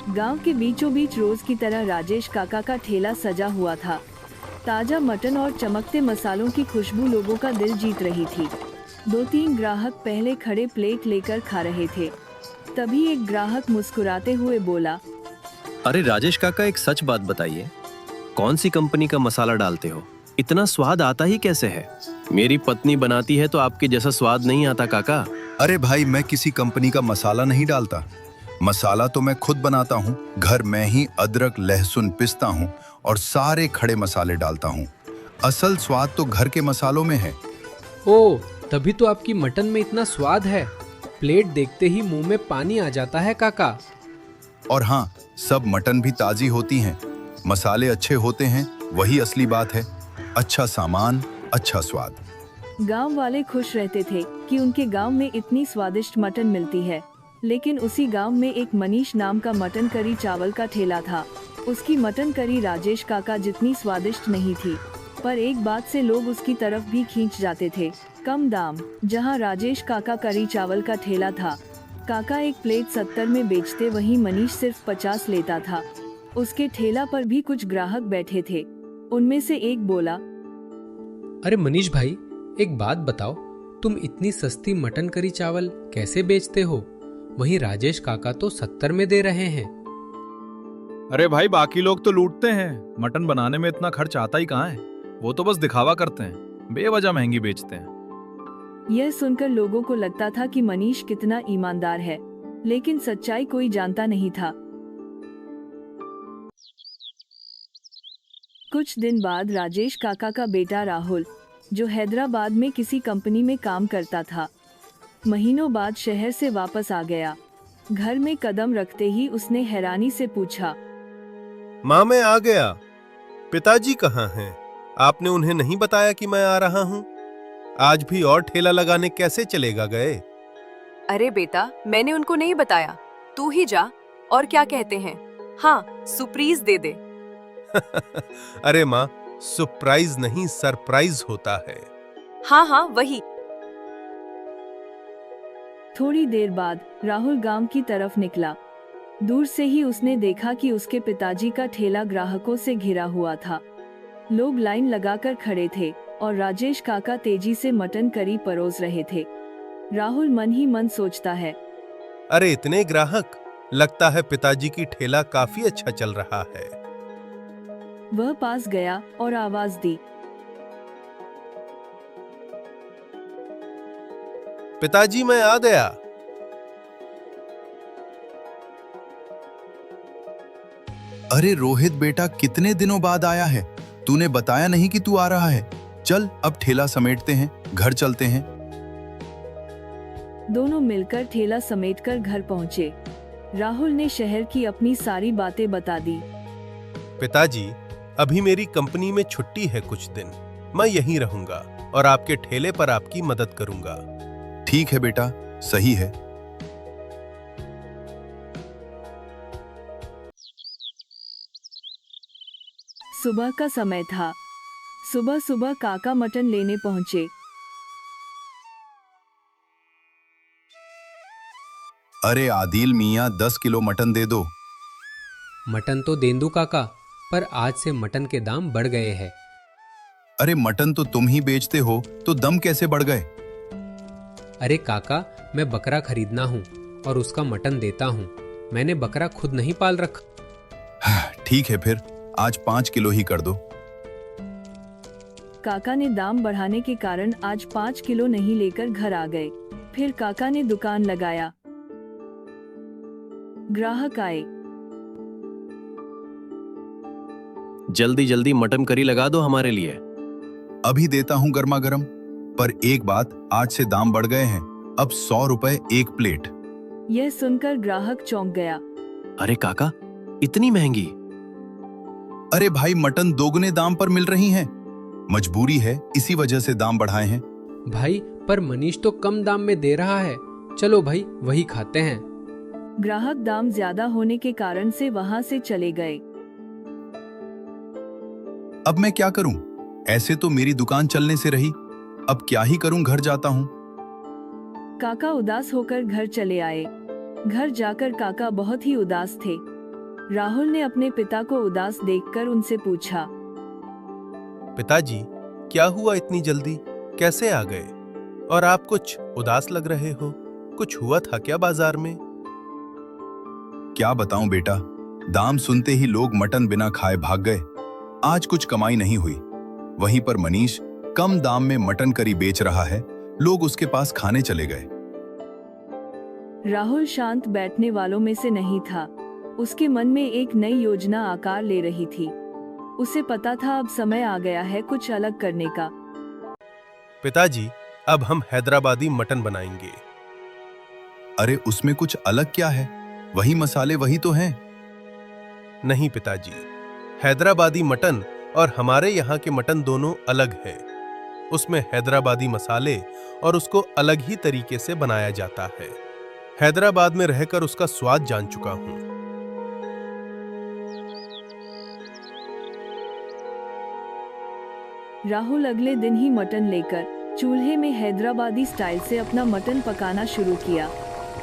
गांव के बीचों बीच रोज की तरह राजेश काका का ठेला सजा हुआ था। ताजा मटन और चमकते मसालों की खुशबू लोगों का दिल जीत रही थी। 2-3 ग्राहक पहले खड़े प्लेट लेकर खा रहे थे। तभी एक ग्राहक मुस्कुराते हुए बोला, अरे राजेश काका, एक सच बात बताइए, कौन सी कंपनी का मसाला डालते हो? इतना स्वाद आता ही कैसे है? मेरी पत्नी बनाती है तो आपके जैसा स्वाद नहीं आता काका। अरे भाई, मैं किसी कंपनी का मसाला नहीं डालता। मसाला तो मैं खुद बनाता हूँ। घर में ही अदरक लहसुन पिसता हूँ और सारे खड़े मसाले डालता हूँ। असल स्वाद तो घर के मसालों में है। ओह, तभी तो आपकी मटन में इतना स्वाद है। प्लेट देखते ही मुंह में पानी आ जाता है काका। और हाँ, सब मटन भी ताजी होती हैं। मसाले अच्छे होते हैं, वही असली बात है। अच्छा सामान, अच्छा स्वाद। गांव वाले खुश रहते थे कि उनके गांव में इतनी स्वादिष्ट मटन मिलती है। लेकिन उसी गांव में एक मनीष नाम का मटन करी चावल का ठेला था। उसकी मटन करी राजेश काका जितनी स्वादिष्ट नहीं थी, पर एक बात से लोग उसकी तरफ भी खींच जाते थे, कम दाम। जहां राजेश काका करी चावल का ठेला था, काका एक प्लेट 70 में बेचते, वहीं मनीष सिर्फ 50 लेता था। उसके ठेला पर भी कुछ ग्राहक बैठे थे। उनमें से एक बोला, अरे मनीष भाई, एक बात बताओ, तुम इतनी सस्ती मटन करी चावल कैसे बेचते हो? वहीं राजेश काका तो 70 में दे रहे हैं। अरे भाई, बाकी लोग तो लूटते हैं, मटन बनाने में इतना खर्च आता ही कहाँ है। वो तो बस दिखावा करते हैं, बेवजह महंगी बेचते हैं। यह सुनकर लोगों को लगता था कि मनीष कितना ईमानदार है, लेकिन सच्चाई कोई जानता नहीं था। कुछ दिन बाद राजेश काका का बेटा राहुल, जो हैदराबाद में किसी कंपनी में काम करता था, महीनों बाद शहर से वापस आ गया। घर में कदम रखते ही उसने हैरानी से पूछा, माँ, मैं आ गया। पिताजी कहाँ हैं? आपने उन्हें नहीं बताया कि मैं आ रहा हूँ? आज भी और ठेला लगाने कैसे चलेगा गए? अरे बेटा, मैंने उनको नहीं बताया, तू ही जा और क्या कहते हैं, हाँ, सरप्राइज दे दे। अरे माँ, सरप्राइज नहीं, सरप्राइज होता है। हाँ हाँ, वही। थोड़ी देर बाद राहुल गांव की तरफ निकला। दूर से ही उसने देखा कि उसके पिताजी का ठेला ग्राहकों से घिरा हुआ था। लोग लाइन लगाकर खड़े थे और राजेश काका तेजी से मटन करी परोस रहे थे। राहुल मन ही मन सोचता है, अरे इतने ग्राहक, लगता है पिताजी की ठेला काफी अच्छा चल रहा है। वह पास गया और आवाज दी, पिताजी, मैं आ गया। अरे रोहित बेटा, कितने दिनों बाद आया है? तूने बताया नहीं कि तू आ रहा है। चल अब ठेला समेटते हैं, घर चलते हैं। दोनों मिलकर ठेला समेटकर घर पहुंचे। राहुल ने शहर की अपनी सारी बातें बता दी। पिताजी, अभी मेरी कंपनी में छुट्टी है कुछ दिन। मैं यहीं रहूंगा और आपके ठेले पर आपकी मदद करूंगा। ठीक है बेटा, सही है। सुबह का समय था। सुबह सुबह काका मटन लेने पहुंचे। अरे आदिल मियाँ, 10 किलो मटन दे दो। मटन तो दे दूं काका, पर आज से मटन के दाम बढ़ गए हैं। अरे मटन तो तुम ही बेचते हो, तो दम कैसे बढ़ गए? अरे काका, मैं बकरा खरीदना हूँ और उसका मटन देता हूँ। मैंने बकरा खुद नहीं पाल रखा। ठीक है, फिर आज 5 किलो ही कर दो। काका ने दाम बढ़ाने के कारण आज 5 किलो नहीं लेकर घर आ गए। फिर काका ने दुकान लगाया। ग्राहक आए। जल्दी जल्दी मटन करी लगा दो हमारे लिए। अभी देता हूँ गर्मा गर्म। पर एक बात, आज से दाम बढ़ गए हैं, अब 100 रुपए एक प्लेट। यह सुनकर ग्राहक चौंक गया। अरे काका, इतनी महंगी? अरे भाई, मटन दोगुने दाम पर मिल रही हैं। मजबूरी है, इसी वजह से दाम बढ़ाए हैं। भाई, पर मनीष तो कम दाम में दे रहा है। चलो भाई, वही खाते हैं। ग्राहक दाम ज्यादा होने के कारण से वहां से चले गए। अब मैं क्या करूं? ऐसे तो मेरी दुकान चलने से रही। अब क्या ही करूं, घर जाता हूं। काका उदास होकर घर चले आए। घर जाकर काका बहुत ही उदास थे। राहुल ने अपने पिता को उदास देखकर उनसे पूछा। पिताजी, क्या हुआ इतनी जल्दी? कैसे आ गए? और आप कुछ उदास लग रहे हो। कुछ हुआ था क्या बाजार में? क्या बताऊं बेटा, दाम सुनते ही लोग मटन बिना खाए भाग गए। आज कुछ कमाई नहीं हुई। वहीं पर मनीष कम दाम में मटन करी बेच रहा है, लोग उसके पास खाने चले गए। राहुल शांत बैठने वालों में से नहीं था। उसके मन में एक नई योजना आकार ले रही थी। उसे पता था अब समय आ गया है कुछ अलग करने का। पिताजी, अब हम हैदराबादी मटन बनाएंगे। अरे उसमें कुछ अलग क्या है? वही मसाले वही तो हैं। नहीं पिताजी, हैदराबादी मटन और हमारे यहाँ के मटन दोनों अलग है। उसमें हैदराबादी मसाले और उसको अलग ही तरीके से बनाया जाता है। हैदराबाद में रहकर उसका स्वाद जान चुका हूं। राहुल अगले दिन ही मटन लेकर चूल्हे में हैदराबादी स्टाइल से अपना मटन पकाना शुरू किया।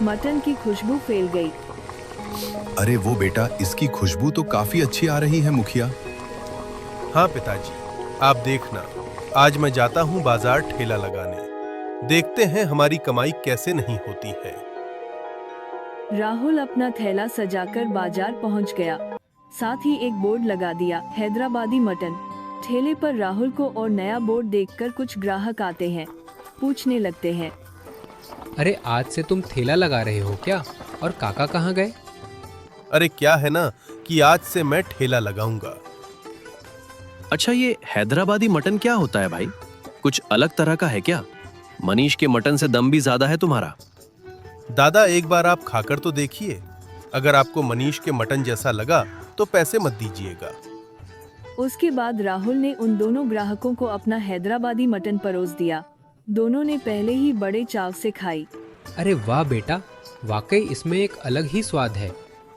मटन की खुशबू फैल गई। अरे वो बेटा, इसकी खुशबू तो काफी अच्छी आ रही है मुखिया। हाँ पिताजी, आप देखना, आज मैं जाता हूँ बाजार ठेला लगाने। देखते हैं हमारी कमाई कैसे नहीं होती है। राहुल अपना थैला सजाकर बाजार पहुंच गया। साथ ही एक बोर्ड लगा दिया, हैदराबादी मटन। ठेले पर राहुल को और नया बोर्ड देखकर कुछ ग्राहक आते हैं, पूछने लगते हैं। अरे आज से तुम ठेला लगा रहे हो क्या? और काका कहाँ गए? अरे क्या है ना कि आज से मैं ठेला लगाऊंगा। अच्छा, ये हैदराबादी मटन क्या होता है भाई? कुछ अलग तरह का है क्या? मनीष के मटन से दम भी ज्यादा है तुम्हारा। दादा, एक बार आप खाकर तो देखिए। अगर आपको मनीष के मटन जैसा लगा तो पैसे मत दीजिएगा। उसके बाद राहुल ने उन दोनों ग्राहकों को अपना हैदराबादी मटन परोस दिया। दोनों ने पहले ही बड़े चाव से खाई। अरे वाह बेटा, वाकई इसमें एक अलग ही स्वाद है।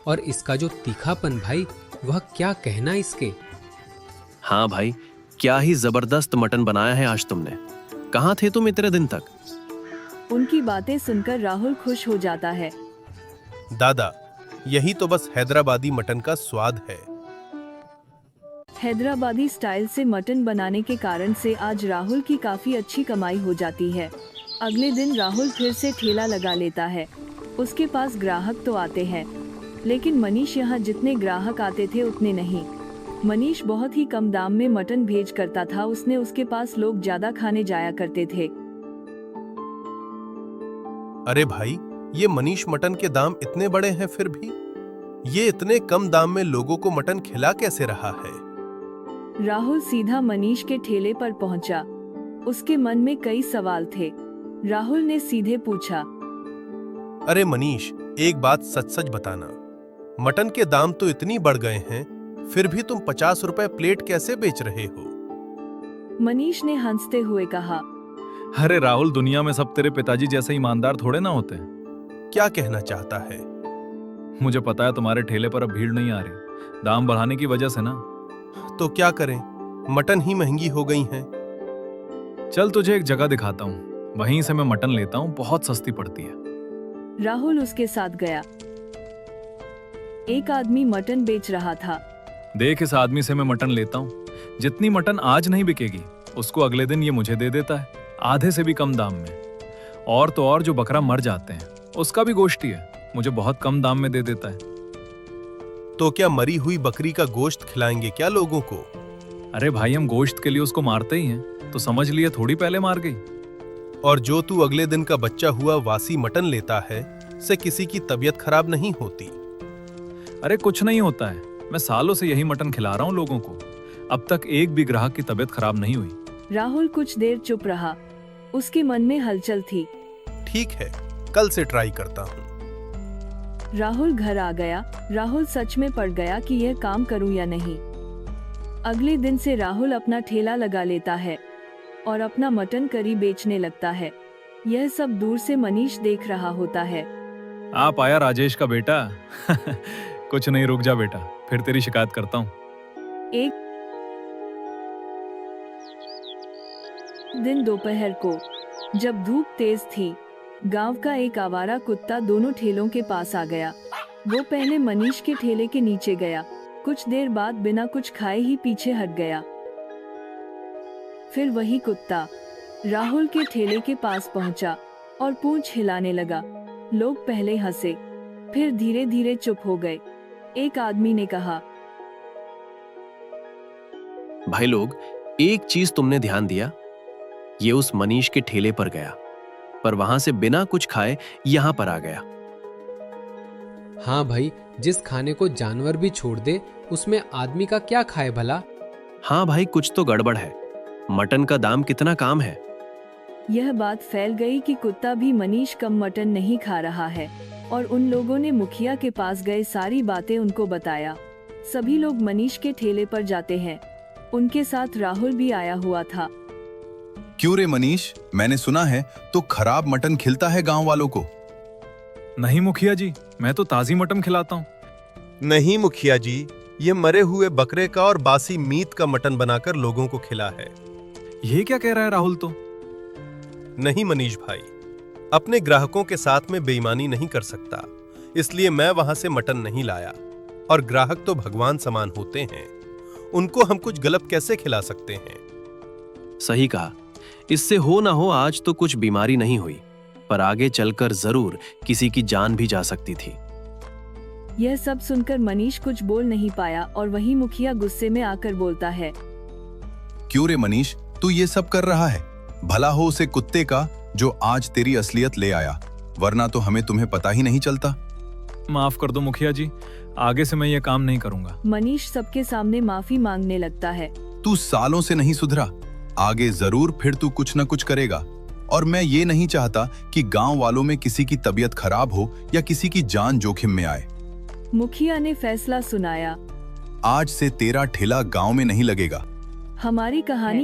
और इसका जो तीखापन भाई, वह क्या कहना इसके। हाँ भाई, क्या ही जबरदस्त मटन बनाया है आज तुमने। कहाँ थे तुम इतने दिन तक? उनकी बातें सुनकर राहुल खुश हो जाता है। दादा, यही तो बस हैदराबादी मटन का स्वाद है। हैदराबादी स्टाइल से मटन बनाने के कारण से आज राहुल की काफी अच्छी कमाई हो जाती है। अगले दिन राहुल फिर से ठेला लगा लेता है। उसके पास ग्राहक तो आते हैं, लेकिन मनीष यहाँ जितने ग्राहक आते थे उतने नहीं। मनीष बहुत ही कम दाम में मटन भेज करता था। उसके पास लोग ज्यादा खाने जाया करते थे। अरे भाई, ये मनीष मटन के दाम इतने बड़े हैं, फिर भी ये इतने कम दाम में लोगों को मटन खिला कैसे रहा है? राहुल सीधा मनीष के ठेले पर पहुंचा। उसके मन में कई सवाल थे। राहुल ने सीधे पूछा। अरे मनीष, एक बात सच सच बताना, मटन के दाम तो इतनी बढ़ गए हैं, फिर भी तुम 50 रुपए प्लेट कैसे बेच रहे हो? मनीष ने हंसते हुए कहा। अरे राहुल, दुनिया में सब तेरे पिताजी जैसे ईमानदार थोड़े ना होते हैं। क्या कहना चाहता है? मुझे पता है तुम्हारे ठेले पर अब भीड़ नहीं आ रही, दाम बढ़ाने की वजह से ना। तो क्या करें, मटन ही महंगी हो गई हैं। चल तुझे एक जगह दिखाता हूँ, वहीं से मैं मटन लेता हूँ, बहुत सस्ती पड़ती है। राहुल उसके साथ गया। एक आदमी मटन बेच रहा था। देख, इस आदमी से मैं मटन लेता हूँ। जितनी मटन आज नहीं बिकेगी, उसको अगले दिन ये मुझे दे देता है, आधे से भी कम दाम में। और तो और जो बकरा मर जाते हैं, उसका भी गोश्त ही है, मुझे बहुत कम दाम में दे देता है। तो क्या मरी हुई बकरी का गोश्त खिलाएंगे क्या लोगों को? अरे भाई, हम गोश्त के लिए उसको मारते ही हैं, तो समझ लिए थोड़ी पहले मार गई। और जो तू अगले दिन का बच्चा हुआ वासी मटन लेता है, से किसी की तबीयत खराब नहीं होती? अरे कुछ नहीं होता है, मैं सालों से यही मटन खिला रहा हूँ लोगों को। अब तक एक भी ग्राहक की तबीयत खराब नहीं हुई। राहुल कुछ देर चुप रहा। उसके मन में हलचल थी। ठीक है, कल से ट्राई करता हूँ। राहुल घर आ गया। राहुल सच में पड़ गया कि यह काम करूं या नहीं। अगले दिन से राहुल अपना ठेला लगा लेता है और अपना मटन करी बेचने लगता है। यह सब दूर से मनीष देख रहा होता है। आप आया राजेश का बेटा। कुछ नहीं, रुक जा बेटा, फिर तेरी शिकायत करता हूँ। एक दिन दोपहर को, जब धूप तेज थी, गांव का एक आवारा कुत्ता दोनों ठेलों के पास आ गया। वो पहले मनीष के ठेले के नीचे गया। कुछ देर बाद बिना कुछ खाए ही पीछे हट गया। फिर वही कुत्ता राहुल के ठेले के पास पहुंचा और पूंछ हिलाने लगा। लोग पहले हंसे, फिर धीरे धीरे चुप हो गए। एक आदमी ने कहा, भाई लोग, एक चीज तुमने ध्यान दिया? ये उस मनीष के ठेले पर गया, पर वहां से बिना कुछ खाए यहां पर आ गया। हाँ भाई, जिस खाने को जानवर भी छोड़ दे उसमें आदमी का क्या खाए भला। हाँ भाई, कुछ तो गड़बड़ है। मटन का दाम कितना काम है। यह बात फैल गई कि कुत्ता भी मनीष कम मटन नहीं खा रहा है और उन लोगों ने मुखिया के पास गए सारी बातें उनको बताया। सभी लोग मनीष के ठेले पर जाते हैं। उनके साथ राहुल भी आया हुआ था। क्यों रे मनीष, मैंने सुना है तो खराब मटन खिलता है गांव वालों को। नहीं मुखिया जी, मैं तो ताजी मटन खिलाता हूँ। नहीं मुखिया जी, ये मरे हुए बकरे का और बासी मीट का मटन बनाकर लोगों को खिला है। ये क्या कह रहा है राहुल? तो नहीं मनीष भाई, अपने ग्राहकों के साथ में बेईमानी नहीं कर सकता, इसलिए मैं वहां से मटन नहीं लाया। और ग्राहक तो भगवान समान होते हैं, उनको हम कुछ गलत कैसे खिला सकते हैं। सही कहा। इससे हो ना हो आज तो कुछ बीमारी नहीं हुई, पर आगे चलकर जरूर किसी की जान भी जा सकती थी। यह सब सुनकर मनीष कुछ बोल नहीं पाया और वही मुखिया गुस्से में आकर बोलता है, क्यों रे मनीष, तू ये सब कर रहा है? भला हो उसे कुत्ते का जो आज तेरी असलियत ले आया, वरना तो हमें तुम्हें पता ही नहीं चलता। माफ कर दो मुखिया जी, आगे से मैं ये काम नहीं करूंगा। मनीष सबके सामने माफी मांगने लगता है। तू सालों से नहीं सुधरा, आगे जरूर फिर तू कुछ न कुछ करेगा। और मैं ये नहीं चाहता कि गांव वालों में किसी की तबीयत खराब हो या किसी की जान जोखिम में आए। मुखिया ने फैसला सुनाया, आज से तेरा ठेला गांव में नहीं लगेगा। हमारी कहानी